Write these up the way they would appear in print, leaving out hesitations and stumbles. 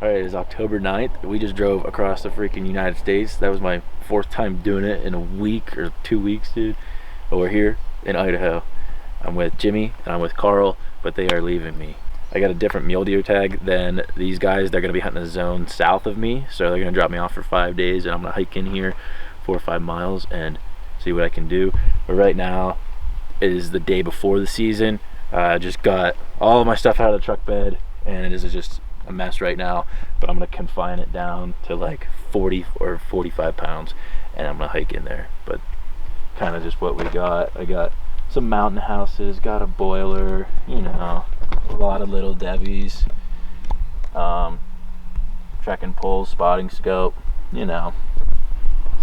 All right, it's October 9th. We just drove across the freaking United States. That was my 4th time doing it in a week or 2 weeks, dude. But we're here in Idaho. I'm with Jimmy and I'm with Karl, but they are leaving me. I got a different mule deer tag than these guys. They're gonna be hunting the zone south of me, so they're gonna drop me off for 5 days, and I'm gonna hike in here 4 or 5 miles and see what I can do. But right now is the day before the season. I just got all of my stuff out of the truck bed, and it is just a mess right now, but I'm gonna confine it down to like 40 or 45 pounds, and I'm gonna hike in there. But kind of just what we got. I got some mountain houses, got a boiler, you know, a lot of little Debbies, trekking poles, spotting scope, you know,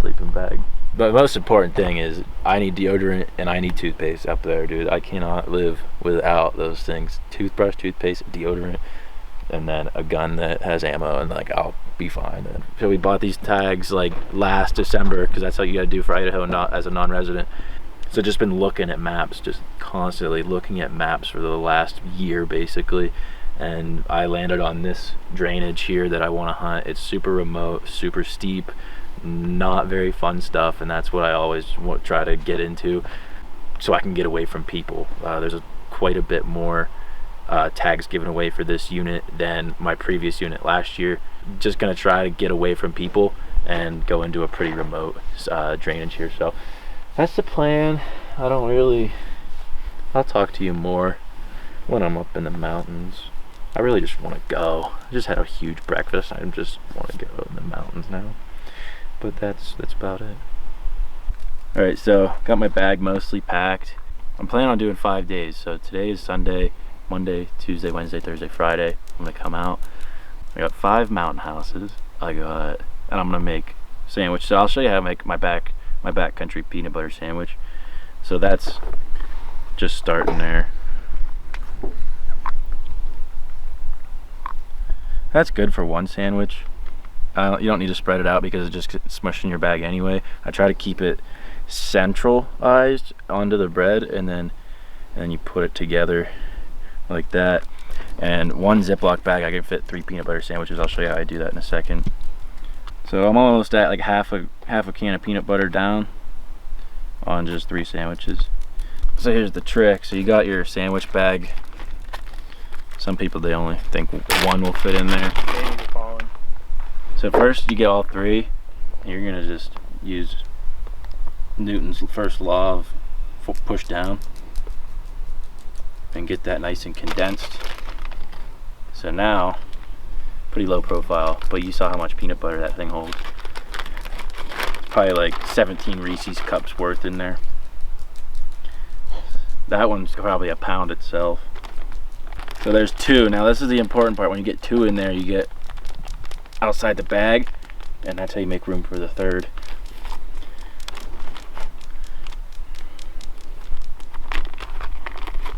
sleeping bag. But the most important thing is I need deodorant and I need toothpaste up there, dude. I cannot live without those things. Toothbrush, toothpaste, deodorant, and then a gun that has ammo, and like I'll be fine. So we bought these tags like last December because that's how you gotta do for Idaho, not as a non-resident. So just been looking at maps, just constantly looking at maps for the last year basically, and I landed on this drainage here that I want to hunt. It's super remote, super steep, not very fun stuff, and that's what I always try to get into so I can get away from people. There's quite a bit more tags given away for this unit than my previous unit last year. Just gonna try to get away from people and go into a pretty remote drainage here. So that's the plan. I'll talk to you more when I'm up in the mountains. I really just want to go. I just had a huge breakfast. I just want to go in the mountains now. But that's about it. All right, so got my bag mostly packed. I'm planning on doing 5 days. So today is Sunday, Monday, Tuesday, Wednesday, Thursday, Friday. I'm gonna come out. I got 5 mountain houses. And I'm gonna make sandwiches. So I'll show you how to make my backcountry peanut butter sandwich. So that's just starting there. That's good for one sandwich. You don't need to spread it out because it just gets smushed in your bag anyway. I try to keep it centralized onto the bread, and then you put it together like that. And one Ziploc bag I can fit 3 peanut butter sandwiches. I'll show you how I do that in a second. So I'm almost at like half a can of peanut butter down on just 3 sandwiches. So here's the trick. So you got your sandwich bag. Some people, they only think 1 will fit in there. So first you get all 3, and you're gonna just use Newton's first law of push down and get that nice and condensed. So now, pretty low profile, but you saw how much peanut butter that thing holds. It's probably like 17 Reese's cups worth in there. That one's probably a pound itself. So there's 2. Now this is the important part. When you get 2 in there, you get outside the bag, and that's how you make room for the 3rd.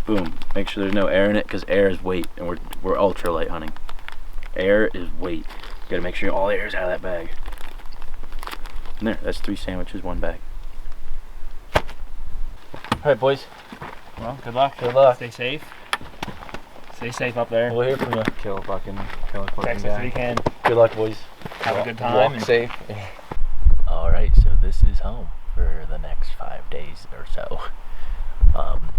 Boom. Make sure there's no air in it, because air is weight, and we're ultralight hunting. Air is weight. You gotta make sure all the air is out of that bag. And there, that's 3 sandwiches, 1 bag. Alright, boys. Well, good luck. Good luck. Stay safe. Stay safe up there. We'll hear from you. Kill a fucking Text us if you can. Good luck, boys. Have a good time. Walk safe. Alright, so this is home for the next 5 days or so.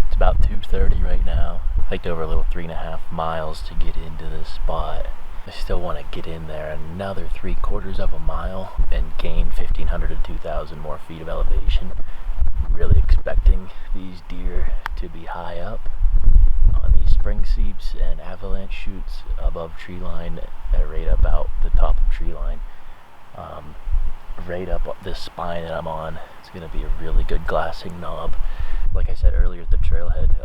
It's about 2:30 right now. Hiked over a little 3.5 miles to get into this spot. I still want to get in there another 3/4 of a mile and gain 1,500 to 2,000 more feet of elevation. I'm really expecting these deer to be high up on these spring seeps and avalanche chutes above tree line, right about the top of tree line. Right up this spine that I'm on. It's going to be a really good glassing knob. Like I said earlier at the trailhead,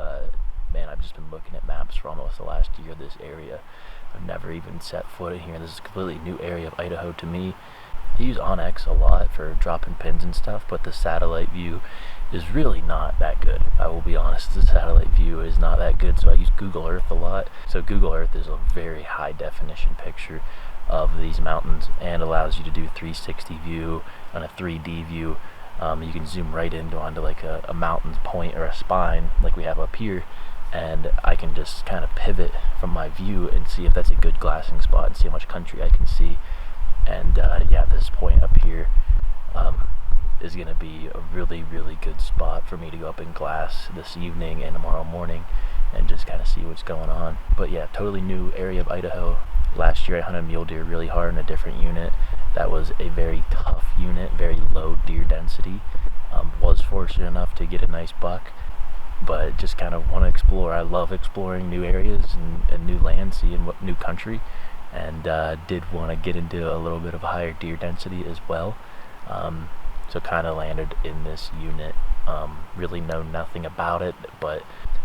man, I've just been looking at maps for almost the last year of this area. I've never even set foot in here. This is a completely new area of Idaho to me. I use Onyx a lot for dropping pins and stuff, but the satellite view is really not that good. I will be honest, the satellite view is not that good, so I use Google Earth a lot. So Google Earth is a very high definition picture of these mountains and allows you to do 360 view on a 3D view. You can zoom right into onto like a mountain's point or a spine like we have up here, and I can just kind of pivot from my view and see if that's a good glassing spot and see how much country I can see. And yeah, this point up here is going to be a really, really good spot for me to go up and glass this evening and tomorrow morning and just kind of see what's going on. But yeah, totally new area of Idaho. Last year I hunted mule deer really hard in a different unit. That was a very tough unit, very low deer density. Was fortunate enough to get a nice buck, but just kind of want to explore. I love exploring new areas and new land, seeing what new country, and did want to get into a little bit of a higher deer density as well. So kind of landed in this unit. Really know nothing about it, but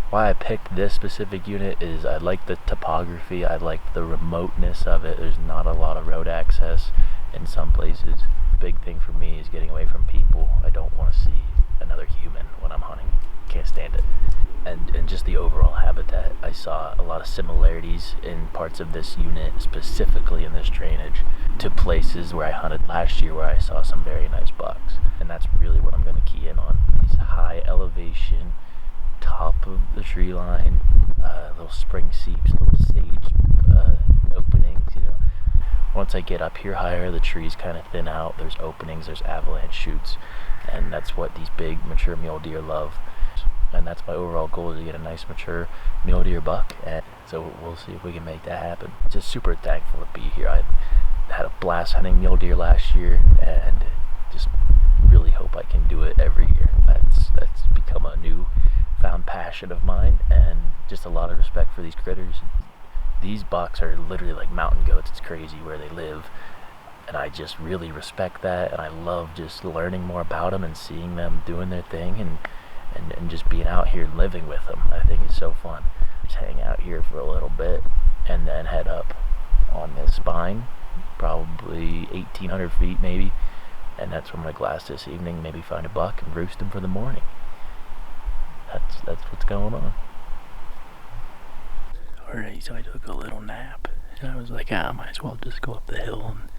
why I picked this specific unit is I like the topography, I like the remoteness of it. There's not a lot of road access in some places. Big thing for me is getting away from people. I don't want to see another human when I'm hunting. Can't stand it. And just the overall habitat, I saw a lot of similarities in parts of this unit, specifically in this drainage, to places where I hunted last year where I saw some very nice bucks. And that's really what I'm going to key in on. These high elevation, top of the tree line, little spring seeps, little sage openings, you know. Once I get up here higher, the trees kind of thin out, there's openings, there's avalanche chutes, and that's what these big mature mule deer love. And that's my overall goal, is to get a nice mature mule deer buck, and so we'll see if we can make that happen. Just super thankful to be here. I had a blast hunting mule deer last year, and just really hope I can do it every year. That's become a new found passion of mine, and just a lot of respect for these critters. These bucks are literally like mountain goats. It's crazy where they live, and I just really respect that, and I love just learning more about them and seeing them doing their thing, and just being out here living with them. I think it's so fun. Just hang out here for a little bit and then head up on this spine, probably 1,800 feet maybe, and that's where I'm gonna glass this evening, maybe find a buck and roost him for the morning. That's what's going on. Alright, so I took a little nap, and I was like, I might as well just go up the hill and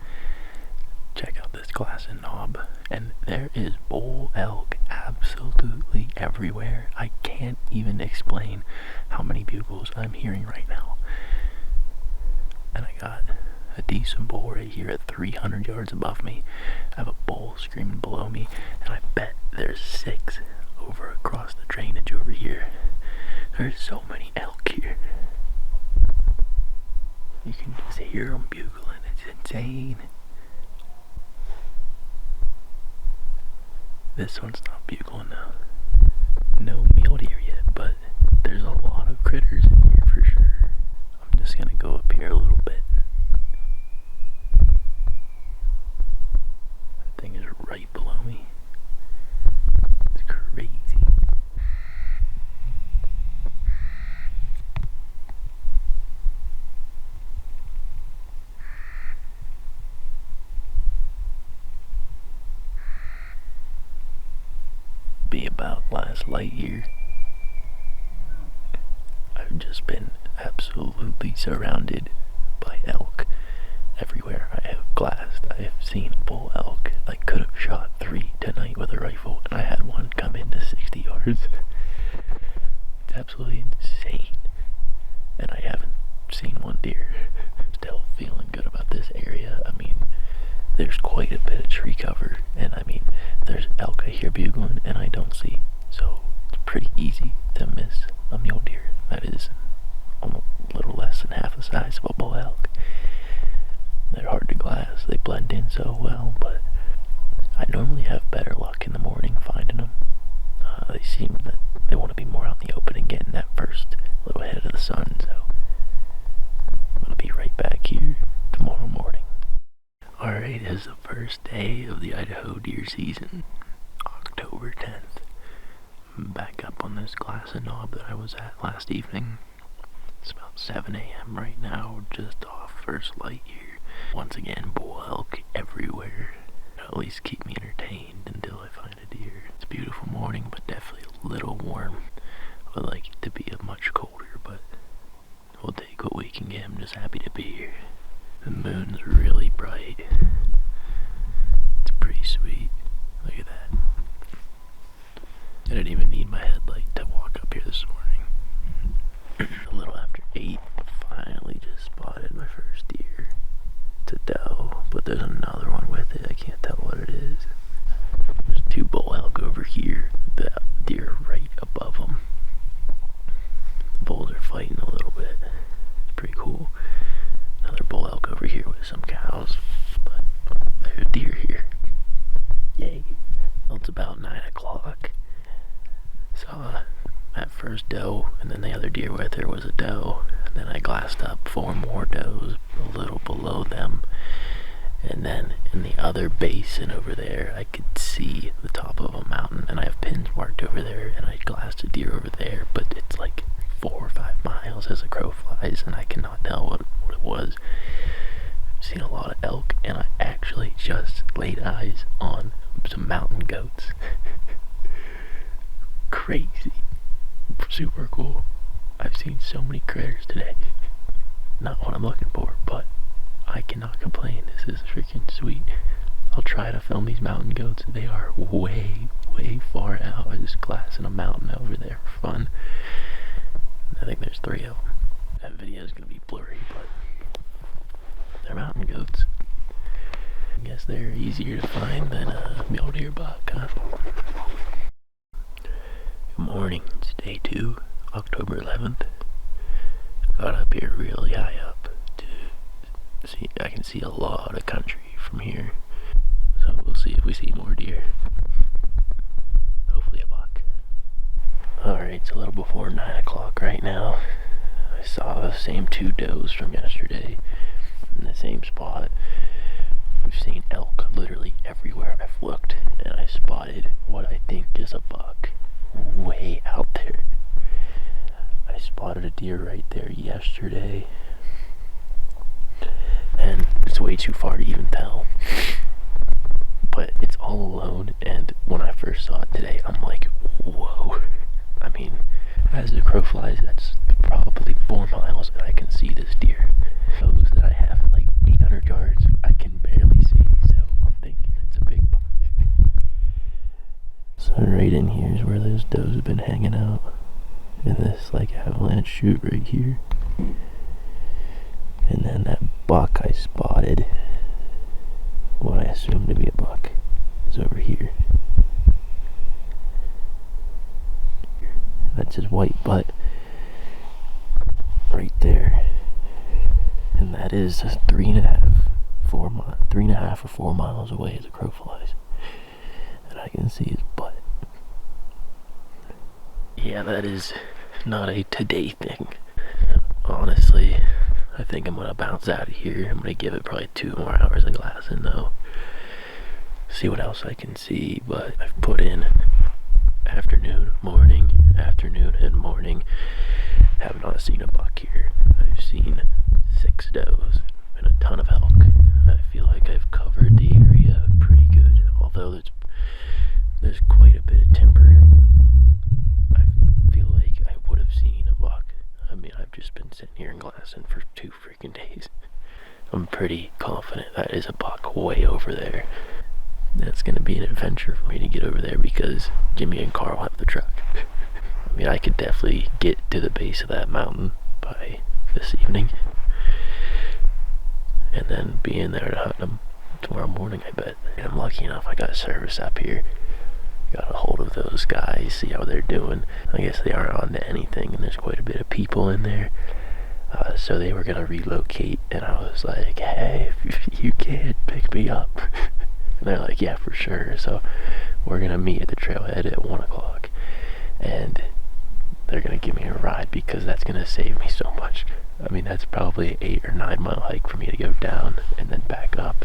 check out this glassing knob. And there is bull elk absolutely everywhere. I can't even explain how many bugles I'm hearing right now. And I got a decent bull right here at 300 yards above me. I have a bull screaming below me, and I bet there's 6 over across the drainage over here. There's so many elk here. You can just hear them bugling. It's insane. This one's not bugling though. No mule deer yet, but there's a lot of critters in here for sure. I'm just gonna go up here a little bit. That thing is right below me. It's crazy. Be about last light year. I've just been absolutely surrounded by elk everywhere I have glassed. I have seen bull elk. I could have shot 3 tonight with a rifle, and I had one come into 60 yards. It's absolutely insane. And I haven't seen one deer. Still feeling good about this area. I mean, there's quite a bit of tree cover, and I mean, there's elk I hear bugling and I don't see, so it's pretty easy to miss a mule deer that is almost a little less than half the size of a bull elk. They're hard to glass, they blend in so well, but I normally have better luck in the morning finding them. They seem that they want to be more out in the open and getting that first little hit of the sun, so I'm going to be right back here tomorrow morning. Alright, it's the first day of the Idaho deer season, October 10th. I'm back up on this glassing knob that I was at last evening. It's about 7 a.m. right now, just off first light here. Once again, bull elk everywhere. At least keep me entertained until I find a deer. It's a beautiful morning, but definitely a little warm. I would like it to be a much colder, but we'll take what we can get. I'm just happy to be here. The moon's really bright. It's pretty sweet. Look at that. I didn't even need my headlight to walk up here this morning. there's another one with it. I can't tell what it is. There's 2 bull elk over here. The deer right above them. The bulls are fighting a little bit. It's pretty cool. Another bull elk over here with some cows. But there's a deer here. Yay. Well, it's about 9 o'clock. Saw that first doe, and then the other deer with her was a doe. And then I glassed up 4 more does a little below them. And then in the other basin over there, I could see the top of a mountain, and I have pins marked over there, and I glassed a deer over there, but it's like 4 or 5 miles as a crow flies, and I cannot tell what it was. I've seen a lot of elk, and I actually just laid eyes on some mountain goats. Crazy. Super cool. I've seen so many critters today. Not what I'm looking for, but I cannot complain. This is freaking sweet. I'll try to film these mountain goats. They are way, way far out. I just glassing a mountain over there for fun. I think there's 3 of them. That video is going to be blurry, but they're mountain goats. I guess they're easier to find than a mule deer buck, huh? Good morning. It's day 2, October 11th. Got up here really high up to see. I can see a lot of country from here, so we'll see if we see more deer. Hopefully a buck. Alright, it's a little before 9 o'clock right now. I saw the same 2 does from yesterday in the same spot. We've seen elk literally everywhere I've looked, and I spotted what I think is a buck way out there. I spotted a deer right there yesterday, and it's way too far to even tell, but it's all alone. And when I first saw it today, I'm like, whoa. I mean, as the crow flies, that's probably 4 miles, and I can see this deer. Those that I have at like 800 yards, I can barely see, so I'm thinking it's a big buck. So right in here is where those does have been hanging out, in this like avalanche chute right here. And then that buck I spotted, what I assume to be a buck, is over here. That's his white butt right there, and that is 3.5 or 4 miles away as a crow flies, and I can see his butt. Yeah, that is not a today thing. Honestly, I think I'm gonna bounce out of here. I'm gonna give it probably 2 more hours of glassing though. See what else I can see, but I've put in afternoon, morning, afternoon, and morning. Have not seen a buck here. I've seen 6 does and a ton of elk. I feel like I've covered the area pretty good, although there's quite a bit of timber. I feel like I would have seen a buck. I mean, I've just been sitting here and glassing for 2 freaking days. I'm pretty confident that is a buck way over there. That's going to be an adventure for me to get over there because Jimmy and Karl have the truck. I mean, I could definitely get to the base of that mountain by this evening, and then be in there to hunt them tomorrow morning, I bet. And I'm lucky enough I got service up here. Got a hold of those guys, see how they're doing. I guess they aren't on to anything, and there's quite a bit of people in there. So they were going to relocate, and I was like, hey, if you can, pick me up. And they're like, yeah, for sure. So we're going to meet at the trailhead at 1 o'clock. And they're going to give me a ride because that's going to save me so much. I mean, that's probably an 8 or 9 mile hike for me to go down and then back up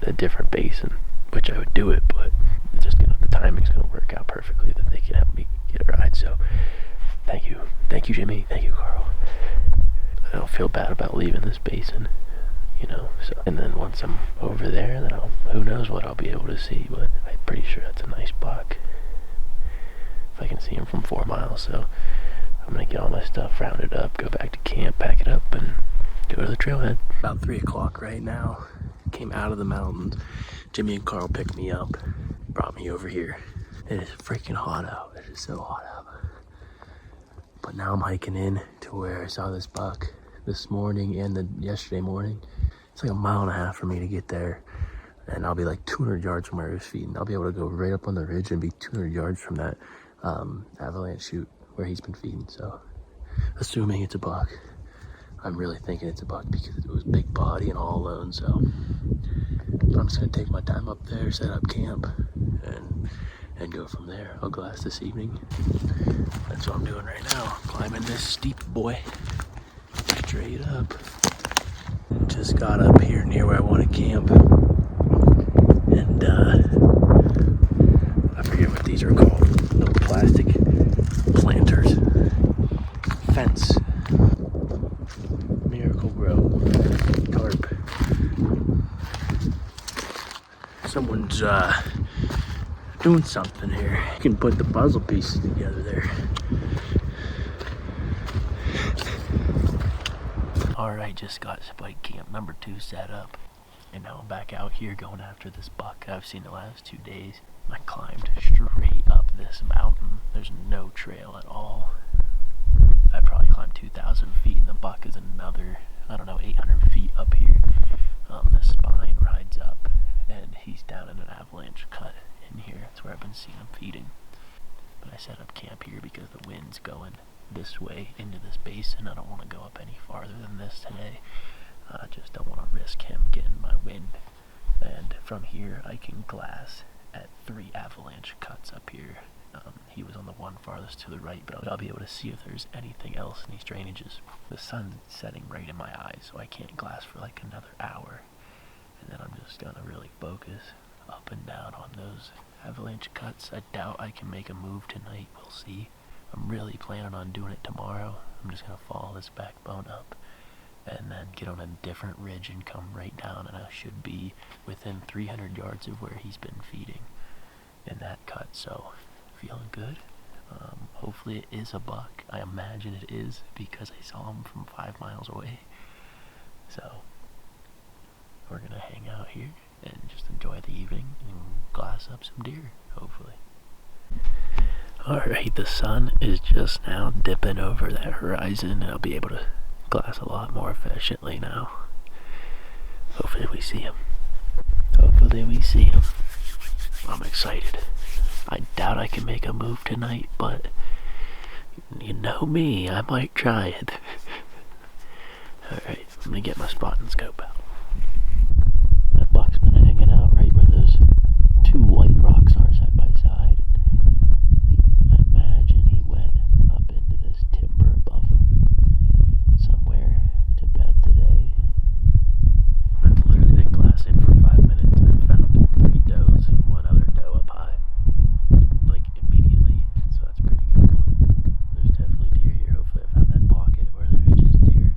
a different basin, which I would do it, but it's just the timing's going to work out perfectly that they can help me get a ride. So thank you. Thank you, Jimmy. Thank you, Karl. I don't feel bad about leaving this basin, you know. So, and then once I'm over there, then who knows what I'll be able to see, but I'm pretty sure that's a nice buck if I can see him from 4 miles. So I'm gonna get all my stuff rounded up, go back to camp, pack it up, and go to the trailhead. About 3 o'clock right now. Came out of the mountains. Jimmy and Karl picked me up, brought me over here. It is freaking hot out. It is so hot out. But now I'm hiking in to where I saw this buck this morning and yesterday morning. It's like a mile and a half for me to get there. And I'll be like 200 yards from where he was feeding. I'll be able to go right up on the ridge and be 200 yards from that avalanche chute where he's been feeding. So, assuming it's a buck, I'm really thinking it's a buck because it was big body and all alone. So, I'm just gonna take my time up there, set up camp, and go from there. I'll glass this evening. That's what I'm doing right now. Climbing this steep boy, straight up. Just got up here near where I want to camp. And I forget what these are called. Little plastic planters. Fence. Miracle Grow. Tarp. Someone's doing something here. You can put the puzzle pieces together there. Alright, just got spike camp number 2 set up. And now I'm back out here going after this buck I've seen the last 2 days. I climbed straight up this mountain. There's no trail at all. I probably climbed 2,000 feet and the buck is another, I don't know, 800 feet up here. The spine rides up and he's down in an avalanche cut in here. That's where I've been seeing him feeding. But I set up camp here because the wind's going this way into this basin. I don't want to go up any farther than this today. I just don't want to risk him getting my wind. And from here I can glass at 3 avalanche cuts up here. He was on the one farthest to the right, but I'll be able to see if there's anything else in these drainages. The sun's setting right in my eyes, so I can't glass for like another hour. And then I'm just gonna really focus up and down on those avalanche cuts. I doubt I can make a move tonight, we'll see. I'm really planning on doing it tomorrow. I'm just gonna follow this backbone up and then get on a different ridge and come right down, and I should be within 300 yards of where he's been feeding in that cut. So feeling good. Hopefully it is a buck. I imagine it is because I saw him from 5 miles away. So we're gonna hang out here and just enjoy the evening and glass up some deer, hopefully. Alright, the sun is just now dipping over that horizon and I'll be able to glass a lot more efficiently now. Hopefully we see him. Hopefully we see him. I'm excited. I doubt I can make a move tonight, but you know me, I might try it. Alright, I'm gonna get my spot and scope out. That buck's been hanging out right where those 2 white rocks are side by side. I imagine he went up into this timber above him somewhere to bed today. I've literally been glassing for 5 minutes and I've found 3 does and 1 other doe up high. Like immediately, so that's pretty cool. There's definitely deer here. Hopefully I found that pocket where there's just deer.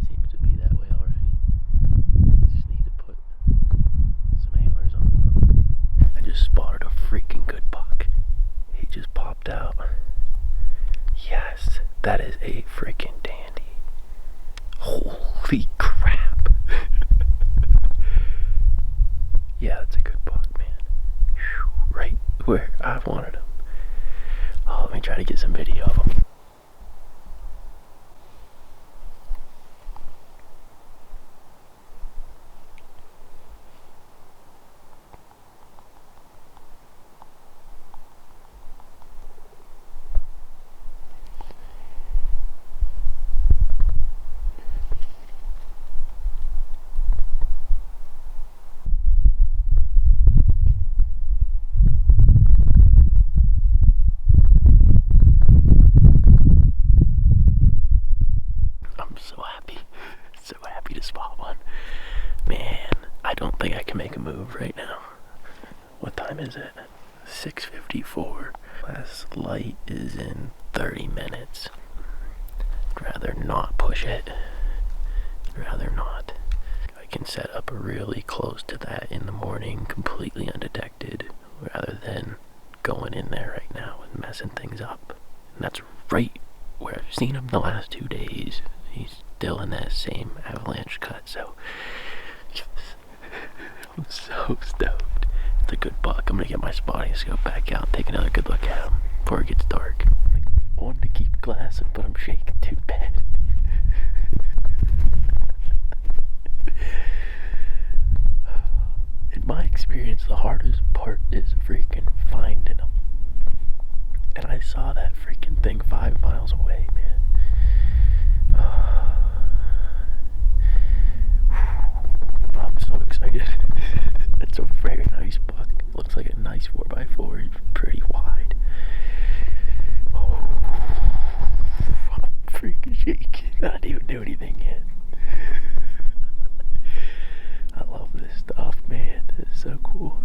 Seems to be that way already. Just need to put some antlers on him. I just spotted a freaking good buck. He just popped out. Yes, that is a freaking dandy. Holy crap. Yeah, that's a good buck, man. Whew, right where I wanted him. Oh, let me try to get some video of him. Spot one. Man, I don't think I can make a move right now. What time is it? 6:54. Last light is in 30 minutes. I'd rather not push it. I'd rather not. I can set up really close to that in the morning, completely undetected, rather than going in there right now and messing things up. And that's right where I've seen him the last 2 days. He's still in that same avalanche cut, so yes. I'm so stoked. It's a good buck. I'm gonna get my spotting scope back out and take another good look at him before it gets dark. I wanted to keep glassing, but I'm shaking too bad. the hardest part is freaking finding them. And I saw that freaking thing 5 miles away, man. I'm so excited. It's a very nice buck. It looks like a nice 4x4. It's pretty wide. I'm freaking shaking. I didn't even do anything yet. I love this stuff, man. This is so cool.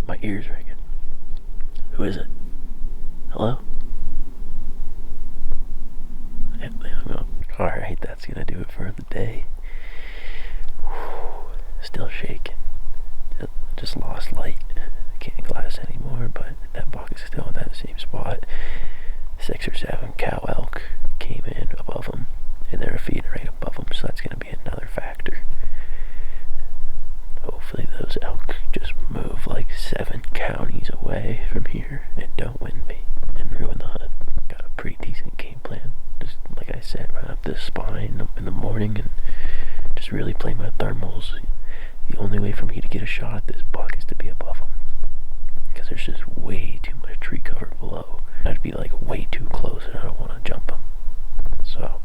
My ears ringing. Who is it? Hello? Alright, that's gonna do it for the day. Still shaking. Just lost light. I can't glass anymore, but that buck is still in that same spot. 6 or 7 cow elk came in above them, and they're feeding right above them, so that's gonna be another factor. Hopefully those elk just move like 7 counties away from here and don't wind me and ruin the hunt. Got a pretty decent game plan. Just like I said, run up this spine in the morning and just really play my thermals. The only way for me to get a shot at this buck is to be above him, because there's just way too much tree cover below. I'd be like way too close and I don't want to jump him. So